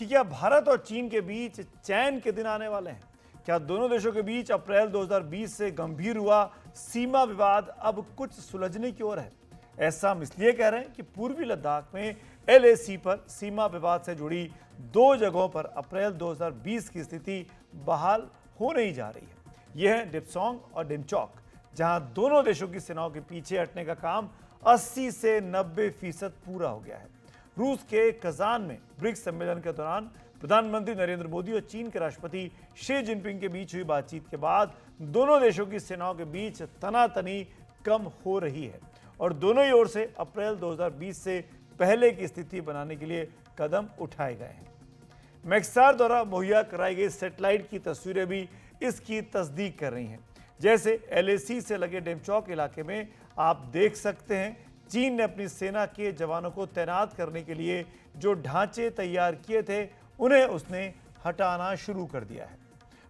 कि क्या भारत और चीन के बीच चैन के दिन आने वाले हैं? क्या दोनों देशों के बीच अप्रैल 2020 से गंभीर हुआ सीमा विवाद अब कुछ सुलझने की ओर है? ऐसा हम इसलिए कह रहे हैं कि पूर्वी लद्दाख में एलएसी पर सीमा विवाद से जुड़ी दो जगहों पर अप्रैल 2020 की स्थिति बहाल हो नहीं जा रही है। यह है डिप्सोंग और डिमचौक, जहां दोनों देशों की सेनाओं के पीछे हटने का काम 80 से 90% पूरा हो गया है। रूस के कजान में ब्रिक्स सम्मेलन के दौरान प्रधानमंत्री नरेंद्र मोदी और चीन के राष्ट्रपति शी जिनपिंग के बीच हुई बातचीत के बाद दोनों देशों की सेनाओं के बीच तनातनी कम हो रही है और दोनों ही ओर से अप्रैल 2020 से पहले की स्थिति बनाने के लिए कदम उठाए गए हैं। मैक्सार द्वारा मुहैया कराई गई सैटेलाइट की तस्वीरें भी इसकी तस्दीक कर रही हैं। जैसे एलएसी से लगे डेमचौक इलाके में आप देख सकते हैं, चीन ने अपनी सेना के जवानों को तैनात करने के लिए जो ढांचे तैयार किए थे उन्हें उसने हटाना शुरू कर दिया है।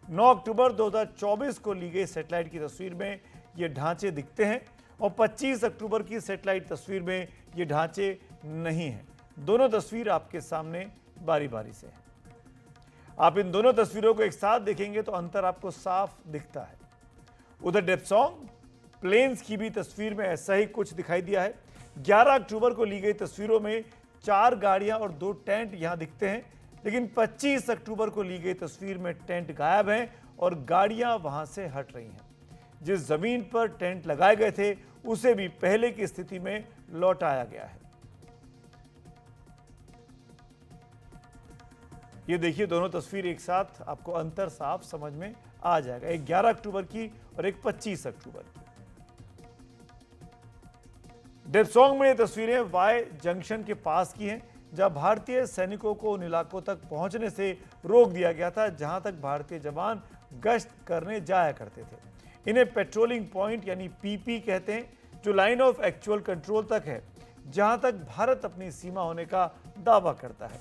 9 अक्टूबर 2024 को ली गई सैटेलाइट की तस्वीर में ये ढांचे दिखते हैं और 25 अक्टूबर की सैटेलाइट तस्वीर में ये ढांचे नहीं हैं। दोनों तस्वीर आपके सामने बारी बारी से है। आप इन दोनों तस्वीरों को एक साथ देखेंगे तो अंतर आपको साफ दिखता है। उधर डेप्सोंग प्लेन्स की भी तस्वीर में ऐसा ही कुछ दिखाई दिया है। 11 अक्टूबर को ली गई तस्वीरों में 4 गाड़ियां और 2 टेंट यहां दिखते हैं, लेकिन 25 अक्टूबर को ली गई तस्वीर में टेंट गायब हैं और गाड़ियां वहां से हट रही हैं। जिस जमीन पर टेंट लगाए गए थे उसे भी पहले की स्थिति में लौटाया गया है। ये देखिए, दोनों तस्वीर एक साथ, आपको अंतर साफ समझ में आ जाएगा। एक 11 अक्टूबर की और एक 25 अक्टूबर की। डेप्सोंग में ये तस्वीरें वाई जंक्शन के पास की हैं, जहां भारतीय सैनिकों को उन इलाकों तक पहुंचने से रोक दिया गया था जहां तक भारतीय जवान गश्त करने जाया करते थे। इन्हें पेट्रोलिंग पॉइंट यानी पीपी कहते हैं, जो लाइन ऑफ एक्चुअल कंट्रोल तक है, जहां तक भारत अपनी सीमा होने का दावा करता है।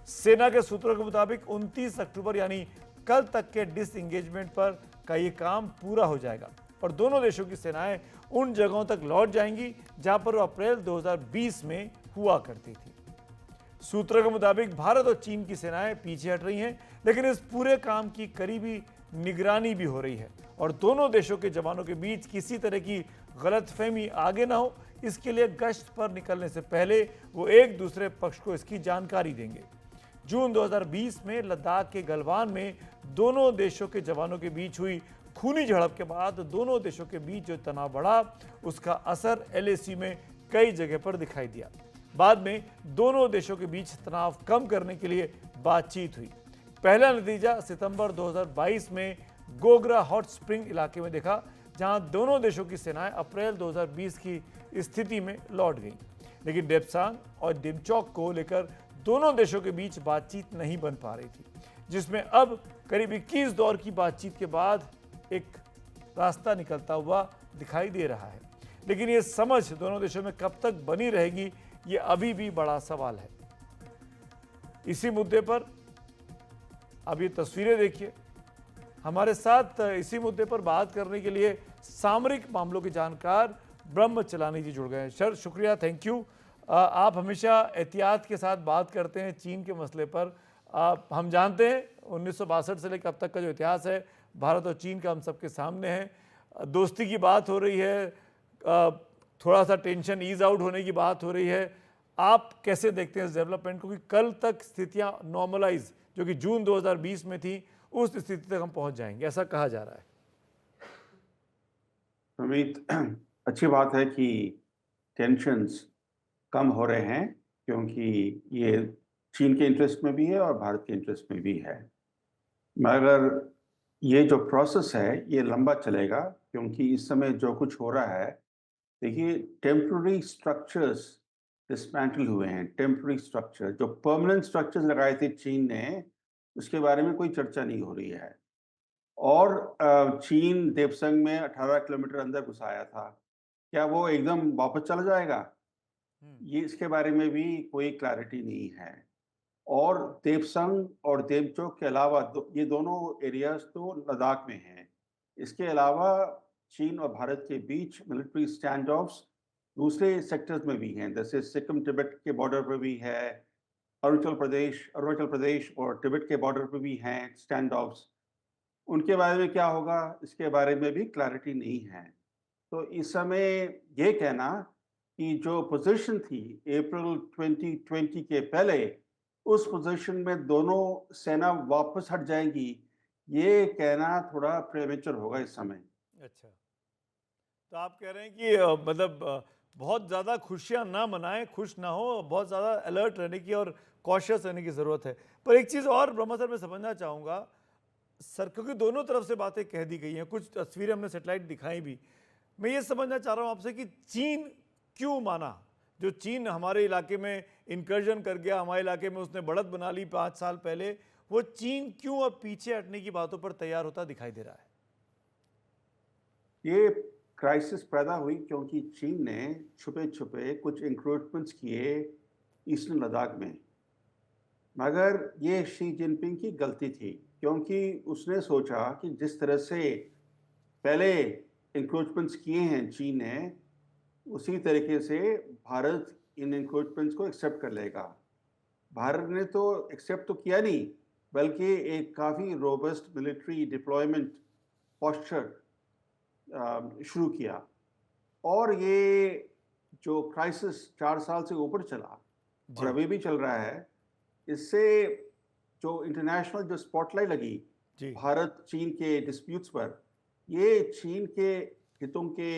सेना के सूत्रों के मुताबिक 29 अक्टूबर यानी कल तक के डिसएंगेजमेंट पर का ये काम पूरा हो जाएगा और दोनों देशों की सेनाएं उन जगहों तक लौट जाएंगी जहां पर वो अप्रैल 2020 में हुआ करती थी। सूत्रों के मुताबिक भारत और चीन की सेनाएं पीछे हट रही हैं, लेकिन इस पूरे काम की करीबी निगरानी भी हो रही है और दोनों देशों के जवानों के बीच किसी तरह की गलतफहमी आगे ना हो, इसके लिए गश्त पर निकलने से पहले वो एक दूसरे पक्ष को इसकी जानकारी देंगे। जून 2020 में लद्दाख के गलवान में दोनों देशों के जवानों के बीच हुई खूनी झड़प के बाद दोनों देशों के बीच जो तनाव बढ़ा, उसका असर एलएसी में कई जगह पर दिखाई दिया। बाद में दोनों देशों के बीच तनाव कम करने के लिए बातचीत हुई। पहला नतीजा सितंबर 2022 में गोगरा हॉट स्प्रिंग इलाके में देखा, जहां दोनों देशों की सेनाएं अप्रैल 2020 की स्थिति में लौट गईं। लेकिन डेप्सांग और डिमचौक को लेकर दोनों देशों के बीच बातचीत नहीं बन पा रही थी, जिसमें अब करीब 21 दौर की बातचीत के बाद एक रास्ता निकलता हुआ दिखाई दे रहा है। लेकिन ये समझ दोनों देशों में कब तक बनी रहेगी, ये अभी भी बड़ा सवाल है। इसी मुद्दे पर अब ये तस्वीरें देखिए। हमारे साथ इसी मुद्दे पर बात करने के लिए सामरिक मामलों के जानकार ब्रह्म चलानी जी जुड़ गए हैं। सर, शुक्रिया, थैंक यू। आप हमेशा एहतियात के साथ बात करते हैं चीन के मसले पर। हम जानते हैं 1962 से लेकर अब तक का जो इतिहास है भारत और चीन का हम सबके सामने है। दोस्ती की बात हो रही है, थोड़ा सा टेंशन ईज आउट होने की बात हो रही है। आप कैसे देखते हैं इस डेवलपमेंट को कि कल तक स्थितियां नॉर्मलाइज जो कि जून 2020 में थी, उस स्थिति तक हम पहुंच जाएंगे, ऐसा कहा जा रहा है? अमित, अच्छी बात है कि टेंशन्स कम हो रहे हैं, क्योंकि ये चीन के इंटरेस्ट में भी है और भारत के इंटरेस्ट में भी है। मगर ये जो प्रोसेस है ये लंबा चलेगा, क्योंकि इस समय जो कुछ हो रहा है, देखिए, टेम्पररी स्ट्रक्चर्स डिसमेंटल हुए हैं। टेम्पररी स्ट्रक्चर, जो परमानेंट स्ट्रक्चर्स लगाए थे चीन ने, उसके बारे में कोई चर्चा नहीं हो रही है। और चीन देपसंग में 18 किलोमीटर अंदर घुसाया था, क्या वो एकदम वापस चला जाएगा? ये इसके बारे में भी कोई क्लैरिटी नहीं है। और देपसंग और देमचौक के अलावा ये दोनों एरियाज तो लद्दाख में हैं। इसके अलावा चीन और भारत के बीच मिलिट्री स्टैंड ऑफ्स दूसरे सेक्टर्स में भी हैं, जैसे सिक्किम तिब्बत के बॉर्डर पर भी है, अरुणाचल प्रदेश और तिब्बत के बॉर्डर पे भी हैं स्टैंड ऑफ्स। उनके बारे में क्या होगा, इसके बारे में भी क्लैरिटी नहीं है। तो इस समय ये कहना कि जो पोजीशन थी अप्रैल 2020 के पहले, उस पोजीशन में दोनों सेना वापस हट जाएंगी, ये कहना थोड़ा प्रेमेचर होगा इस समय। अच्छा, तो आप कह रहे हैं कि मतलब बहुत ज़्यादा खुशियाँ ना मनाएं, खुश ना हो, बहुत ज़्यादा अलर्ट रहने की और कॉशियस रहने की ज़रूरत है। पर एक चीज़ और ब्रह्मा सर मैं समझना चाहूँगा, सर क्योंकि दोनों तरफ से बातें कह दी गई हैं, कुछ तस्वीरें हमने सैटेलाइट दिखाई भी। मैं ये समझना चाह रहा हूँ आपसे कि चीन क्यों माना? जो चीन हमारे इलाके में इनकर्जन कर गया, हमारे इलाके में उसने बढ़त बना ली 5 साल पहले, वो चीन क्यों अब पीछे हटने की बातों पर तैयार होता दिखाई दे रहा है? ये क्राइसिस पैदा हुई क्योंकि चीन ने छुपे-छुपे कुछ एन्क्रोचमेंट्स किए ईस्टर्न लद्दाख में। मगर ये शी जिनपिंग की गलती थी, क्योंकि उसने सोचा कि जिस तरह से पहले एन्क्रोचमेंट्स किए हैं चीन ने, उसी तरीके से भारत इन एन्क्रोचमेंट्स को एक्सेप्ट कर लेगा। भारत ने तो एक्सेप्ट तो किया नहीं, बल्कि एक काफ़ी रोबस्ट मिलिट्री डिप्लॉयमेंट पोस्चर शुरू किया। और ये जो क्राइसिस 4 साल से ऊपर चला और जी, अभी भी चल रहा है, इससे जो इंटरनेशनल जो स्पॉटलाइट लगी जी, भारत चीन के डिस्प्यूट्स पर, ये चीन के हितों के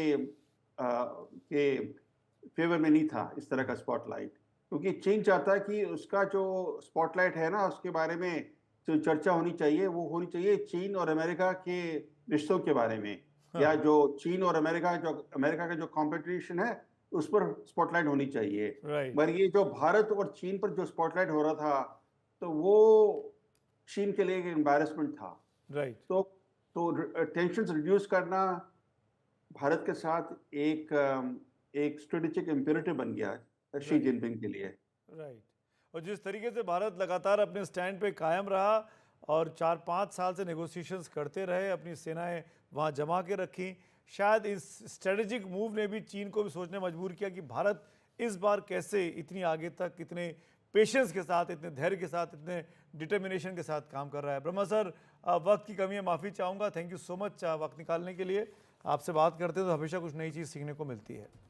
फेवर में नहीं था इस तरह का स्पॉटलाइट। क्योंकि चीन चाहता है कि उसका जो स्पॉटलाइट है ना, उसके बारे में जो चर्चा होनी चाहिए, वो होनी चाहिए चीन और अमेरिका के रिश्तों के बारे में, या हाँ, जो चीन और अमेरिका का जो कॉम्पिटिशन है, उस पर स्पॉटलाइट होनी चाहिए। राइट, मगर ये जो भारत और चीन पर जो स्पॉटलाइट हो रहा था, तो वो चीन के लिए एक एम्बैरेसमेंट था। राइट, तो टेंशन्स रिड्यूस करना भारत के साथ एक स्ट्रेटेजिक इम्पेरेटिव बन गया शी राइट। जिनपिंग के लिए। राइट। और जिस तरीके से भारत लगातार अपने स्टैंड पे कायम रहा और 4-5 साल से नेगोशिएशंस करते रहे, अपनी सेनाएं वहाँ जमा के रखी, शायद इस स्ट्रेटेजिक मूव ने भी चीन को भी सोचने मजबूर किया कि भारत इस बार कैसे इतनी आगे तक, इतने पेशेंस के साथ, इतने धैर्य के साथ, इतने डिटर्मिनेशन के साथ काम कर रहा है। ब्रह्मा सर, वक्त की कमी है, माफ़ी चाहूँगा। थैंक यू सो मच वक्त निकालने के लिए। आपसे बात करते हैं तो हमेशा कुछ नई चीज़ सीखने को मिलती है।